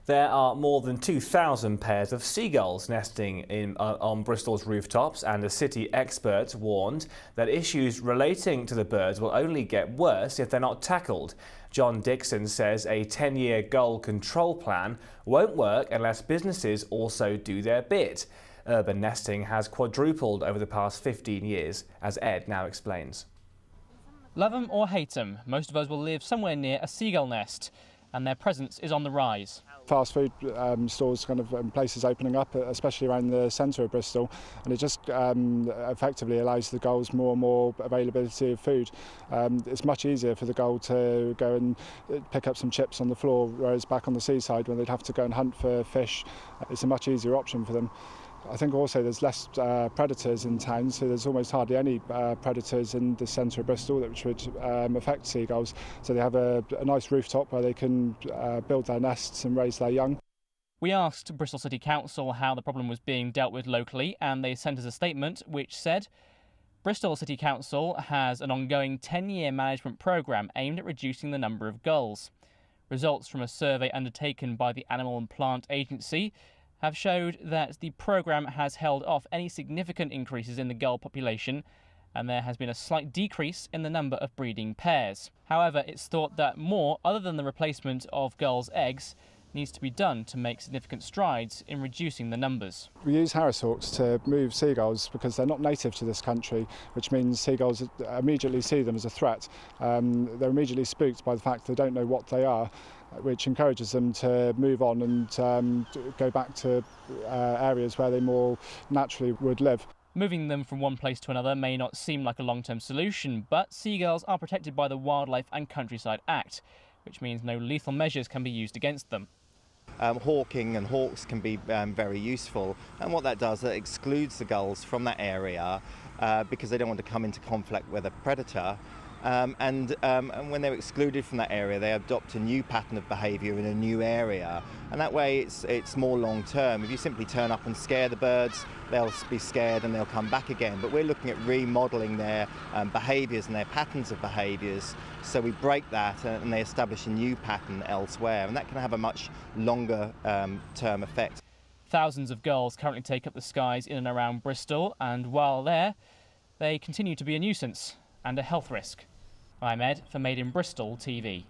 There are more than 2,000 pairs of seagulls nesting on Bristol's rooftops, and a city expert warned that issues relating to the birds will only get worse if they're not tackled. John Dixon says a 10-year gull control plan won't work unless businesses also do their bit. Urban nesting has quadrupled over the past 15 years, as Ed now explains. Love 'em or hate 'em, most of us will live somewhere near a seagull nest, and their presence is on the rise. Fast food stores, places opening up, especially around the centre of Bristol, and it just effectively allows the gulls more and more availability of food. It's much easier for the gull to go and pick up some chips on the floor, whereas back on the seaside, when they'd have to go and hunt for fish, it's a much easier option for them. I think also there's less predators in town, so there's almost hardly any predators in the centre of Bristol which would affect seagulls. So they have a nice rooftop where they can build their nests and raise their young. We asked Bristol City Council how the problem was being dealt with locally, and they sent us a statement which said, Bristol City Council has an ongoing 10-year management programme aimed at reducing the number of gulls. Results from a survey undertaken by the Animal and Plant Agency have showed that the programme has held off any significant increases in the gull population, and there has been a slight decrease in the number of breeding pairs. However, it's thought that more, other than the replacement of gulls' eggs, needs to be done to make significant strides in reducing the numbers. We use Harris hawks to move seagulls because they're not native to this country, which means seagulls immediately see them as a threat. They're immediately spooked by the fact they don't know what they are, which encourages them to move on and go back to areas where they more naturally would live. Moving them from one place to another may not seem like a long-term solution, but seagulls are protected by the Wildlife and Countryside Act, which means no lethal measures can be used against them. Hawking and hawks can be very useful, and what that does, it excludes the gulls from that area because they don't want to come into conflict with a predator. And when they're excluded from that area, they adopt a new pattern of behaviour in a new area, and that way it's more long term. If you simply turn up and scare the birds, they'll be scared and they'll come back again. But we're looking at remodelling their behaviours and their patterns of behaviours, so we break that and they establish a new pattern elsewhere, and that can have a much longer term effect. Thousands of gulls currently take up the skies in and around Bristol, and while there, they continue to be a nuisance and a health risk. I'm Ed for Made in Bristol TV.